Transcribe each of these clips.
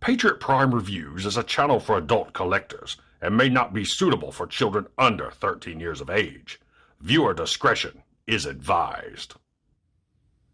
Patriot Prime Reviews is a channel for adult collectors and may not be suitable for children under 13 years of age. Viewer discretion is advised.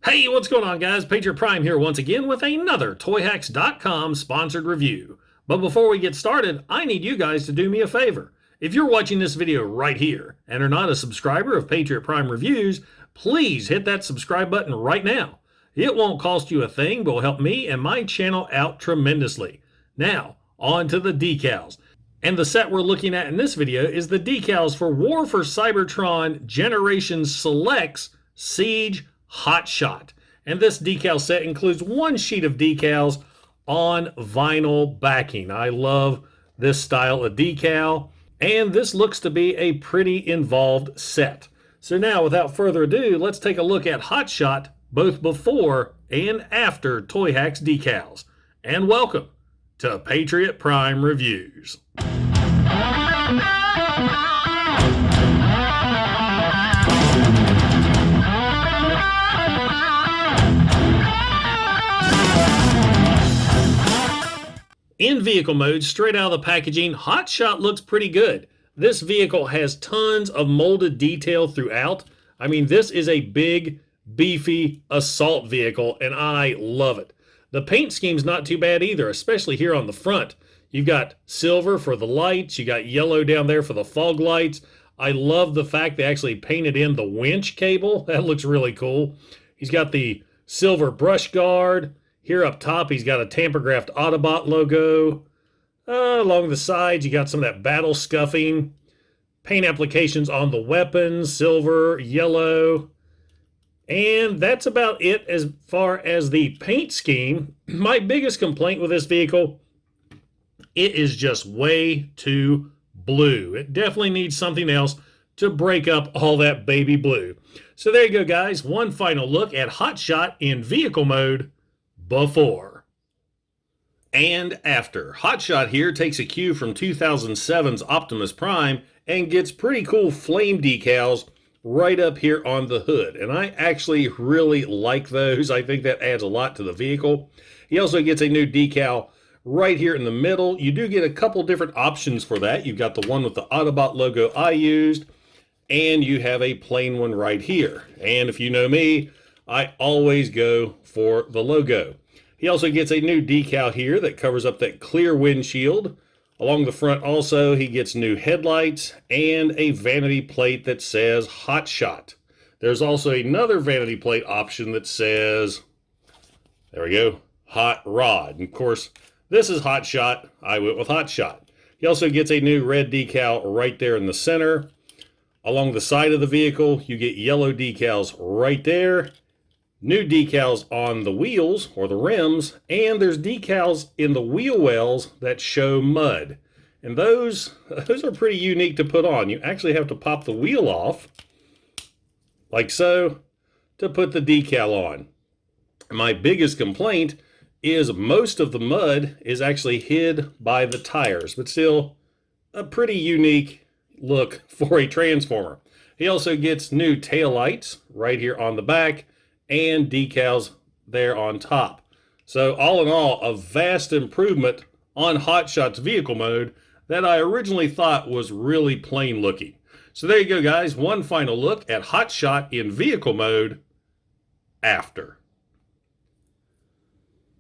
Hey, what's going on, guys? Patriot Prime here once again with another Toyhax.com sponsored review. But before we get started, I need you guys to do me a favor. If you're watching this video right here and are not a subscriber of Patriot Prime Reviews, please hit that subscribe button right now. It won't cost you a thing, but will help me and my channel out tremendously. Now, on to the decals. And the set we're looking at in this video is the decals for War for Cybertron Generation Selects Siege Hot Shot. And this decal set includes one sheet of decals on vinyl backing. I love this style of decal, and this looks to be a pretty involved set. So now, without further ado, let's take a look at Hot Shot both before and after Toyhax decals. And welcome to Patriot Prime Reviews. In vehicle mode, straight out of the packaging, Hot Shot looks pretty good. This vehicle has tons of molded detail throughout. I mean, this is a big, beefy assault vehicle, and I love it. The paint scheme's not too bad either, especially here on the front. You've got silver for the lights. You got yellow down there for the fog lights. I love the fact they actually painted in the winch cable. That looks really cool. He's got the silver brush guard. Here up top, he's got a tamper-graphed Autobot logo. Along the sides, you got some of that battle scuffing. Paint applications on the weapons, silver, yellow. And that's about it as far as the paint scheme. My biggest complaint with this vehicle, it is just way too blue. It definitely needs something else to break up all that baby blue. So there you go, guys. One final look at Hot Shot in vehicle mode before and after. Hot Shot here takes a cue from 2007's Optimus Prime and gets pretty cool flame decals right up here on the hood. And I actually really like those. I think that adds a lot to the vehicle. He also gets a new decal right here in the middle. You do get a couple different options for that. You've got the one with the Autobot logo I used, and you have a plain one right here. And if you know me, I always go for the logo. He also gets a new decal here that covers up that clear windshield. Along the front also, he gets new headlights and a vanity plate that says Hot Shot. There's also another vanity plate option that says, there we go, Hot Rod. And of course, this is Hot Shot. I went with Hot Shot. He also gets a new red decal right there in the center. Along the side of the vehicle, you get yellow decals right there. New decals on the wheels, or the rims, and there's decals in the wheel wells that show mud. And those are pretty unique to put on. You actually have to pop the wheel off, like so, to put the decal on. My biggest complaint is most of the mud is actually hid by the tires, but still a pretty unique look for a Transformer. He also gets new taillights right here on the back, and decals there on top. So all in all, a vast improvement on Hot Shot's vehicle mode that I originally thought was really plain looking. So there you go, guys. One final look at Hot Shot in vehicle mode after.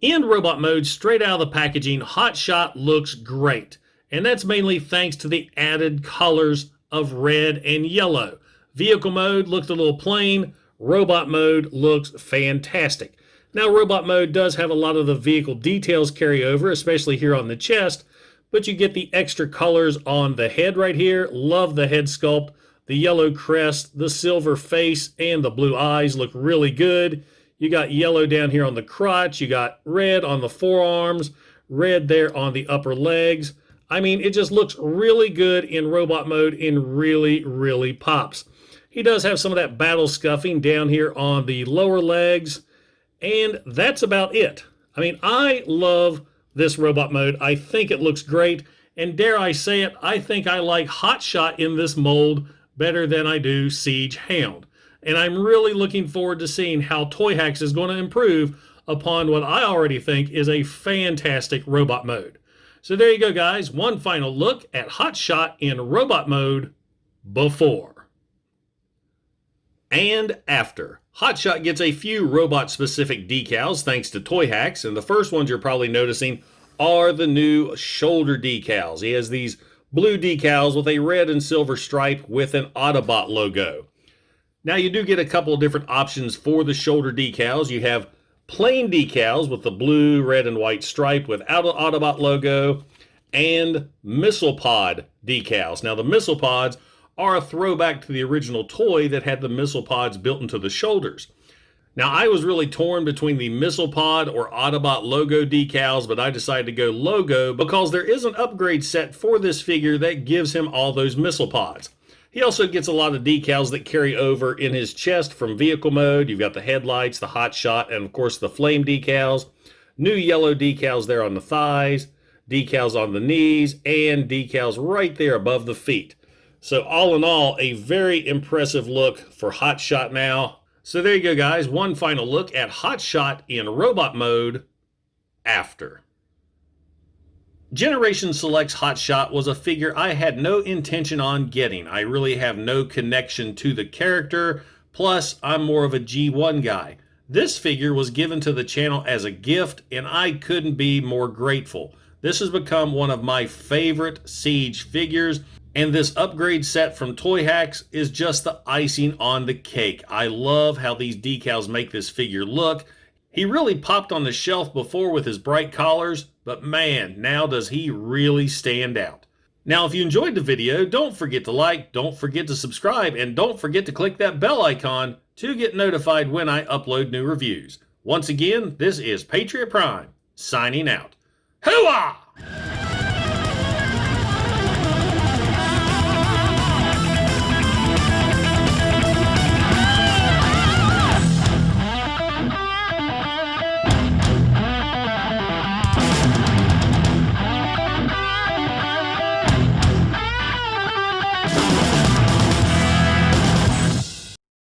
In robot mode, straight out of the packaging, Hot Shot looks great. And that's mainly thanks to the added colors of red and yellow. Vehicle mode looked a little plain. Robot mode looks fantastic. Now, robot mode does have a lot of the vehicle details carry over, especially here on the chest, but you get the extra colors on the head right here. Love the head sculpt. The yellow crest, the silver face, and the blue eyes look really good. You got yellow down here on the crotch. You got red on the forearms, red there on the upper legs. I mean, it just looks really good in robot mode and really, really pops. He does have some of that battle scuffing down here on the lower legs, and that's about it. I mean, I love this robot mode. I think it looks great, and dare I say it, I think I like Hot Shot in this mold better than I do Siege Hound. And I'm really looking forward to seeing how Toyhax is going to improve upon what I already think is a fantastic robot mode. So there you go, guys. One final look at Hot Shot in robot mode before and after. Hot Shot gets a few robot-specific decals thanks to Toyhax, and the first ones you're probably noticing are the new shoulder decals. He has these blue decals with a red and silver stripe with an Autobot logo. Now you do get a couple of different options for the shoulder decals. You have plain decals with the blue, red, and white stripe without an Autobot logo, and missile pod decals. Now the missile pods are a throwback to the original toy that had the missile pods built into the shoulders. Now I was really torn between the missile pod or Autobot logo decals, but I decided to go logo because there is an upgrade set for this figure that gives him all those missile pods. He also gets a lot of decals that carry over in his chest from vehicle mode. You've got the headlights, the Hot Shot, and of course the flame decals. New yellow decals there on the thighs, decals on the knees, and decals right there above the feet. So all in all, a very impressive look for Hot Shot now. So there you go, guys. One final look at Hot Shot in robot mode after. Generation Select's Hot Shot was a figure I had no intention on getting. I really have no connection to the character, plus I'm more of a G1 guy. This figure was given to the channel as a gift, and I couldn't be more grateful. This has become one of my favorite Siege figures, and this upgrade set from Toyhax is just the icing on the cake. I love how these decals make this figure look. He really popped on the shelf before with his bright collars, but man, now does he really stand out. Now, if you enjoyed the video, don't forget to like, don't forget to subscribe, and don't forget to click that bell icon to get notified when I upload new reviews. Once again, this is Patriot Prime, signing out. Hooah!